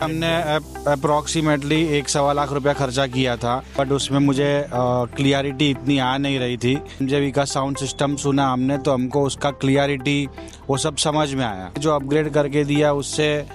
हमने अप्रोक्सीमेटली 1-1.25 लाख रुपया खर्चा किया था, बट उसमें मुझे क्लियरिटी इतनी आ नहीं रही थी। एमजेवी का साउंड सिस्टम सुना हमने तो हमको उसका क्लियरिटी वो सब समझ में आया। जो अपग्रेड करके दिया उससे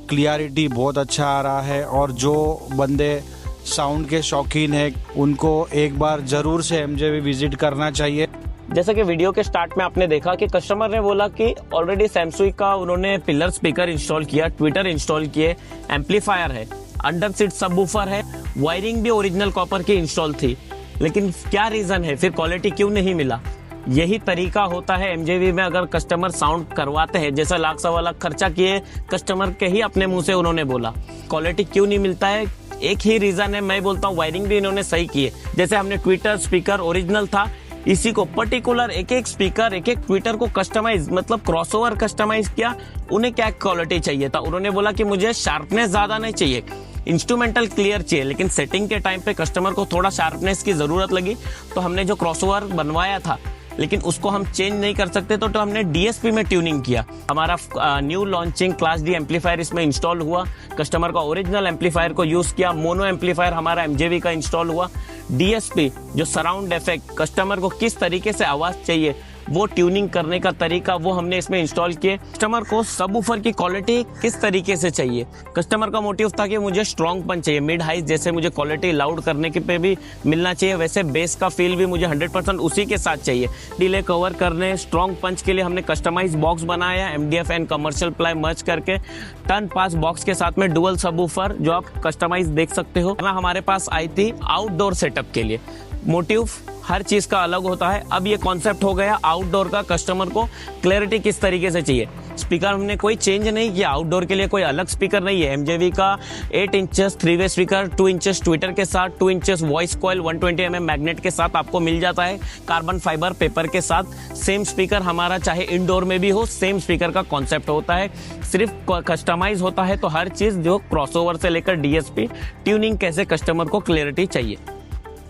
क्लियरिटी बहुत अच्छा आ रहा है, और जो बंदे साउंड के शौकीन है उनको एक बार ज़रूर से एमजेवी विजिट करना चाहिए। जैसा कि वीडियो के स्टार्ट में आपने देखा कि कस्टमर ने बोला कि ऑलरेडी सैमसंग का उन्होंने पिलर स्पीकर इंस्टॉल किया, ट्विटर इंस्टॉल किए, एम्पलीफायर है, अंडर सीट सबवूफर है, वायरिंग भी ओरिजिनल कॉपर की इंस्टॉल थी, लेकिन क्या रीजन है, फिर क्वालिटी क्यों नहीं मिला? यही तरीका होता है एमजेवी में। अगर कस्टमर साउंड करवाते हैं, जैसा 1-1.25 लाख खर्चा किए, कस्टमर के ही अपने मुंह से उन्होंने बोला क्वालिटी क्यों नहीं मिलता है, एक ही रीजन है। मैं बोलता हूँ वायरिंग भी इन्होंने सही की है। जैसे हमने ट्विटर स्पीकर ओरिजिनल था, इसी को पर्टिकुलर एक एक स्पीकर, एक एक ट्विटर को कस्टमाइज, मतलब क्रॉसओवर कस्टमाइज किया। उन्हें क्या क्वालिटी चाहिए था, उन्होंने बोला कि मुझे शार्पनेस ज्यादा नहीं चाहिए, इंस्ट्रूमेंटल क्लियर चाहिए, लेकिन सेटिंग के टाइम पे कस्टमर को थोड़ा शार्पनेस की जरूरत लगी, तो हमने जो क्रॉसओवर बनवाया था, लेकिन उसको हम चेंज नहीं कर सकते, तो हमने डीएसपी में ट्यूनिंग किया। हमारा new launching class D amplifier इसमें इंस्टॉल हुआ, कस्टमर का ओरिजिनल एम्पलीफायर को यूज किया, मोनो एम्पलीफायर हमारा एमजेवी का इंस्टॉल हुआ। डीएसपी जो सराउंड इफेक्ट, कस्टमर को किस तरीके से आवाज चाहिए वो ट्यूनिंग करने का तरीका, वो हमने इसमें इंस्टॉल किए। कस्टमर को सबवूफर की क्वालिटी किस तरीके से चाहिए, कस्टमर का मोटिव था कि मुझे स्ट्रॉन्ग पंच चाहिए, मिड हाई जैसे मुझे क्वालिटी लाउड करने के पे भी मिलना चाहिए, वैसे बेस का फील भी मुझे 100% उसी के साथ चाहिए। डिले कवर करने, स्ट्रॉन्ग पंच के लिए हमने कस्टमाइज बॉक्स बनाया, एमडीएफ एंड कमर्शियल प्लाई मर्ज करके, टर्न पास बॉक्स के साथ में डुअल सबवूफर जो आप कस्टमाइज देख सकते हो। हमारे पास आई थी आउटडोर सेटअप के लिए। मोटिव हर चीज का अलग होता है। अब ये कॉन्सेप्ट हो गया आउटडोर का, कस्टमर को क्लैरिटी किस तरीके से चाहिए। स्पीकर हमने कोई चेंज नहीं किया, आउटडोर के लिए कोई अलग स्पीकर नहीं है। एमजेवी का 8 इंचेस 3-वे स्पीकर, 2 इंचेस ट्विटर के साथ, 2 inches voice coil 120 mm magnet के साथ आपको मिल जाता है, कार्बन फाइबर पेपर के साथ। सेम स्पीकर हमारा चाहे इंडोर में भी हो, सेम स्पीकर का कॉन्सेप्ट होता है, सिर्फ कस्टमाइज होता है। तो हर चीज जो क्रॉसओवर से लेकर डीएसपी ट्यूनिंग कैसे कस्टमर को क्लैरिटी चाहिए।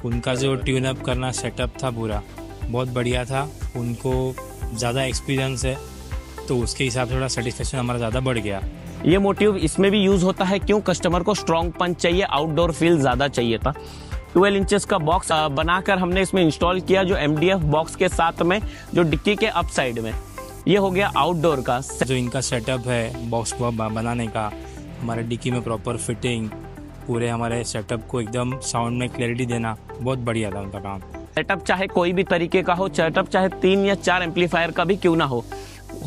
उनका जो ट्यून अप करना सेटअप था पूरा बहुत बढ़िया था, उनको ज़्यादा एक्सपीरियंस है, तो उसके हिसाब से थोड़ा सेटिस्फेक्शन हमारा ज़्यादा बढ़ गया। ये मोटिव इसमें भी यूज होता है, क्यों कस्टमर को स्ट्रॉन्ग पंच चाहिए, आउटडोर फील ज़्यादा चाहिए था। 12 इंचेस का बॉक्स बनाकर हमने इसमें इंस्टॉल किया, जो एमडीएफ बॉक्स के साथ में जो डिक्की के अप साइड में। ये हो गया आउटडोर का। जो इनका सेटअप है बॉक्स को बनाने का, हमारे डिक्की में प्रॉपर फिटिंग, पूरे हमारे सेटअप को एकदम साउंड में क्लैरिटी देना, बहुत बढ़िया था उनका काम। सेटअप चाहे कोई भी तरीके का हो, सेटअप चाहे 3 या 4 एम्पलीफायर का भी क्यों ना हो,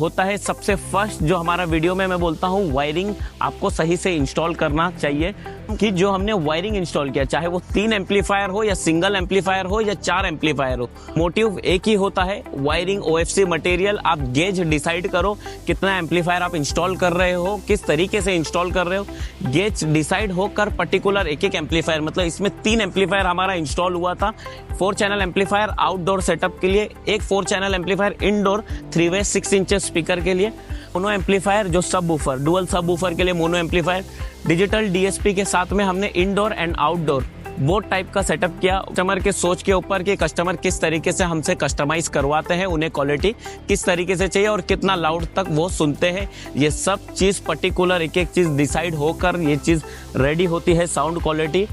होता है सबसे फर्स्ट जो हमारा वीडियो में मैं बोलता हूँ, वायरिंग आपको सही से इंस्टॉल करना चाहिए। कि जो हमने वायरिंग इंस्टॉल किया, चाहे वो 3 एम्पलीफायर हो या सिंगल एम्पलीफायर हो या 4 एम्पलीफायर हो, मोटिव एक ही होता है, वायरिंग, ओएफसी मटेरियल। आप गेज डिसाइड करो कितना एम्पलीफायर आप इंस्टॉल कर रहे हो, किस तरीके से इंस्टॉल कर रहे हो, गेज डिसाइड होकर पर्टिकुलर एक एक एम्पलीफायर, मतलब इसमें 3 एम्पलीफायर हमारा इंस्टॉल हुआ था। 4 चैनल एम्पलीफायर आउटडोर सेटअप के लिए, एक 4 चैनल एम्पलीफायर इंडोर 3-वे 6 इंचेस स्पीकर के लिए, मोनो एम्पलीफायर जो सबवूफर, डुअल सबवूफर के लिए मोनो एम्पलीफायर, डिजिटल डीएसपी के साथ में हमने indoor and outdoor both type का सेटअप किया। कस्टमर के सोच के ऊपर कि कस्टमर किस तरीके से हमसे कस्टमाइज करवाते हैं, उन्हें क्वालिटी किस तरीके से चाहिए और कितना लाउड तक वो सुनते हैं, ये सब चीज पर्टिकुलर एक एक चीज डिसाइड होकर ये चीज रेडी होती है साउंड क्वालिटी।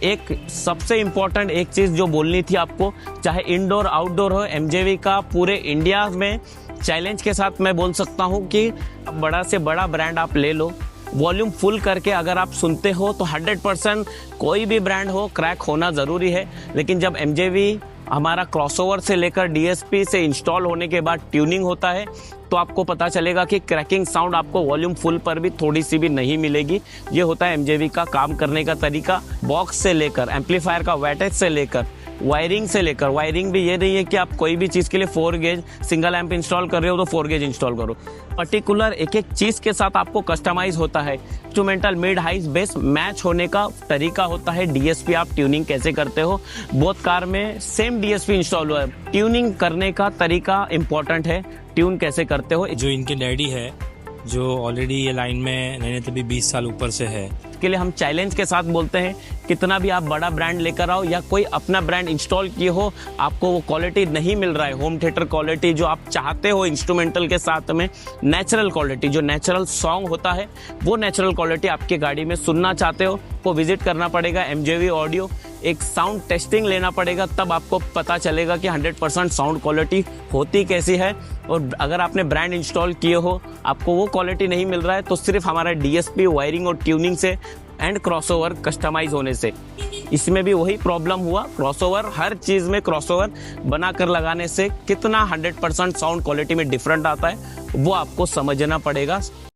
एक सबसे इम्पोर्टेंट एक चीज जो बोलनी थी आपको, चाहे इंडोर आउटडोर हो, एमजेवी का पूरे इंडिया में चैलेंज के साथ मैं बोल सकता हूं कि बड़ा से बड़ा ब्रांड आप ले लो, वॉल्यूम फुल करके अगर आप सुनते हो तो 100% कोई भी ब्रांड हो क्रैक होना ज़रूरी है। लेकिन जब एमजेवी हमारा क्रॉसओवर से लेकर डीएसपी से इंस्टॉल होने के बाद ट्यूनिंग होता है, तो आपको पता चलेगा कि क्रैकिंग साउंड आपको वॉल्यूम फुल पर भी थोड़ी सी भी नहीं मिलेगी। ये होता है एमजेवी का काम करने का तरीका। बॉक्स से लेकर एम्पलीफायर का वैटेज से लेकर वायरिंग से लेकर, वायरिंग भी ये नहीं है कि आप कोई भी चीज़ के लिए 4 गेज सिंगल एम्प इंस्टॉल कर रहे हो तो 4 गेज इंस्टॉल करो, पर्टिकुलर एक एक चीज़ के साथ आपको कस्टमाइज होता है। Instrumental mid highs bass match होने का तरीका होता है। डीएसपी आप ट्यूनिंग कैसे करते हो, बोथ कार में सेम डीएसपी इंस्टॉल हुआ है, ट्यूनिंग करने का तरीका इंपॉर्टेंट है, ट्यून कैसे करते हो। जो इनके डैडी है जो ऑलरेडी ये लाइन में नहीं तभी 20 साल ऊपर से है। के लिए हम चैलेंज के साथ बोलते हैं, कितना भी आप बड़ा ब्रांड लेकर आओ या कोई अपना ब्रांड इंस्टॉल किए हो, आपको वो क्वालिटी नहीं मिल रहा है, होम थिएटर क्वालिटी जो आप चाहते हो इंस्ट्रूमेंटल के साथ में, नेचुरल क्वालिटी जो नेचुरल सॉन्ग होता है वो नेचुरल क्वालिटी आपके गाड़ी में सुनना चाहते हो तो विजिट करना पड़ेगा MJV ऑडियो। एक साउंड टेस्टिंग लेना पड़ेगा, तब आपको पता चलेगा कि 100% साउंड क्वालिटी होती कैसी है। और अगर आपने ब्रांड इंस्टॉल किए हो, आपको वो क्वालिटी नहीं मिल रहा है, तो सिर्फ हमारा DSP वायरिंग और ट्यूनिंग से एंड क्रॉसओवर कस्टमाइज होने से। इसमें भी वही प्रॉब्लम हुआ, क्रॉसओवर, हर चीज़ में क्रॉसओवर बनाकर लगाने से कितना 100% साउंड क्वालिटी में डिफरेंट आता है वो आपको समझना पड़ेगा।